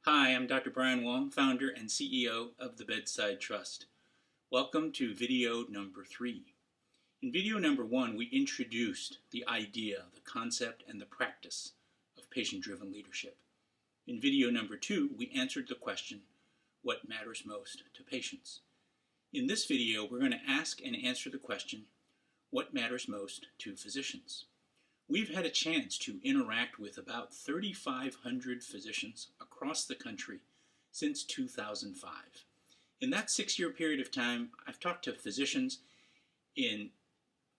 Hi, I'm Dr. Brian Wong, founder and CEO of the Bedside Trust. Welcome to video number 3. In video number 1, we introduced the idea, the concept, and the practice of patient-driven leadership. In video number 2, we answered the question, what matters most to patients? In this video, we're going to ask and answer the question, what matters most to physicians? We've had a chance to interact with about 3,500 physicians across the country since 2005. In that 6-year period of time, I've talked to physicians in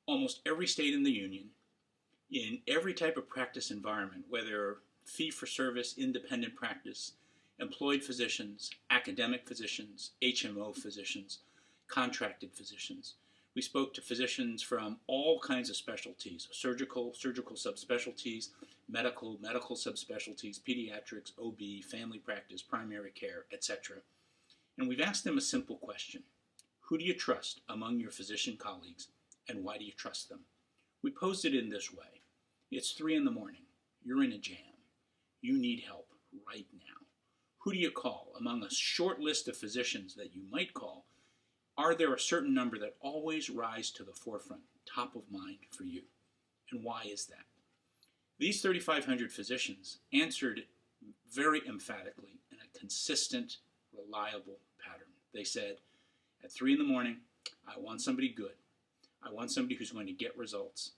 almost every state in the union, in every type of practice environment, whether fee-for-service, independent practice, employed physicians, academic physicians, HMO physicians, contracted physicians. We spoke to physicians from all kinds of specialties, surgical subspecialties, medical subspecialties, pediatrics, OB, family practice, primary care, etc. And we've asked them a simple question. Who do you trust among your physician colleagues, and why do you trust them? We posed it in this way. It's 3 in the morning. You're in a jam. You need help right now. Who do you call among a short list of physicians that you might call? Are there a certain number that always rise to the forefront, top of mind for you? And why is that? These 3,500 physicians answered very emphatically in a consistent, reliable pattern. They said, at 3 in the morning, I want somebody good. I want somebody who's going to get results.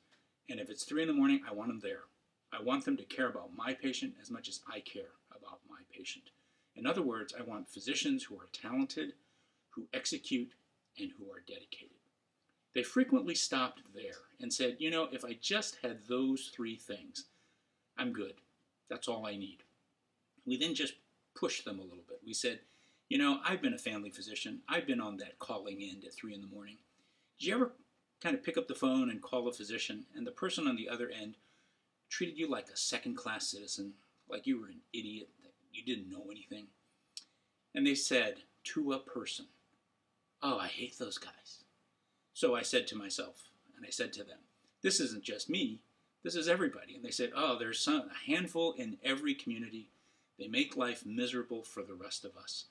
And if it's 3 in the morning, I want them there. I want them to care about my patient as much as I care about my patient. In other words, I want physicians who are talented, who execute, and who are dedicated. They frequently stopped there and said, you know, if I just had those 3 things, I'm good. That's all I need. We then just pushed them a little bit. We said, you know, I've been a family physician. I've been on that calling end at 3 in the morning. Did you ever kind of pick up the phone and call a physician, and the person on the other end treated you like a second-class citizen, like you were an idiot, that you didn't know anything? And they said to a person, oh, I hate those guys. So I said to myself, and I said to them, this isn't just me, this is everybody. And they said, oh, there's a handful in every community. They make life miserable for the rest of us.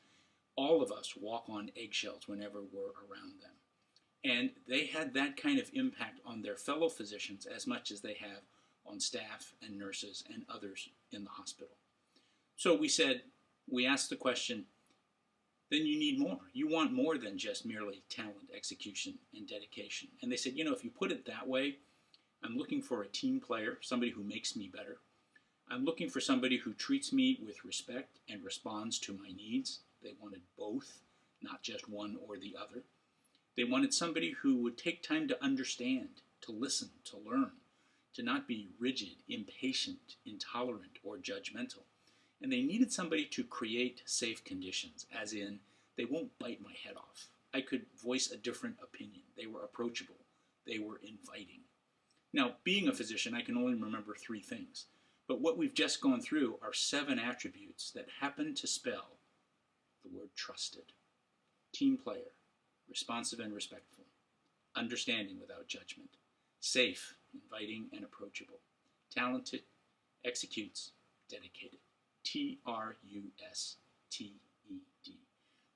All of us walk on eggshells whenever we're around them. And they had that kind of impact on their fellow physicians as much as they have on staff and nurses and others in the hospital. So we asked the question, then you need more. You want more than just merely talent, execution, and dedication. And they said, you know, if you put it that way, I'm looking for a team player, somebody who makes me better. I'm looking for somebody who treats me with respect and responds to my needs. They wanted both, not just one or the other. They wanted somebody who would take time to understand, to listen, to learn, to not be rigid, impatient, intolerant, or judgmental. And they needed somebody to create safe conditions, as in, they won't bite my head off. I could voice a different opinion. They were approachable. They were inviting. Now, being a physician, I can only remember 3 things. But what we've just gone through are 7 attributes that happen to spell the word trusted. Team player, responsive and respectful, understanding without judgment, safe, inviting, and approachable, talented, executes, dedicated. T-R-U-S-T-E-D,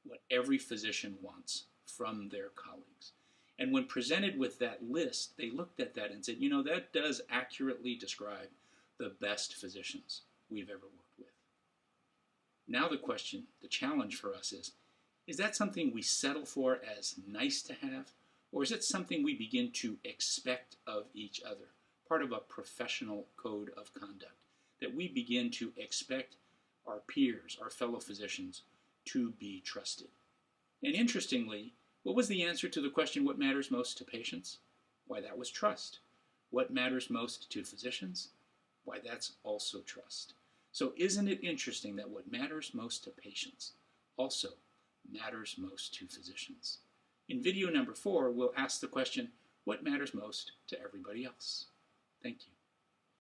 what every physician wants from their colleagues. And when presented with that list, they looked at that and said, you know, that does accurately describe the best physicians we've ever worked with. Now the question, the challenge for us is that something we settle for as nice to have, or is it something we begin to expect of each other, part of a professional code of conduct? That we begin to expect our peers, our fellow physicians, to be trusted. And interestingly, what was the answer to the question, what matters most to patients? Why, that was trust. What matters most to physicians? Why, that's also trust. So isn't it interesting that what matters most to patients also matters most to physicians? In video number 4, we'll ask the question, what matters most to everybody else? Thank you.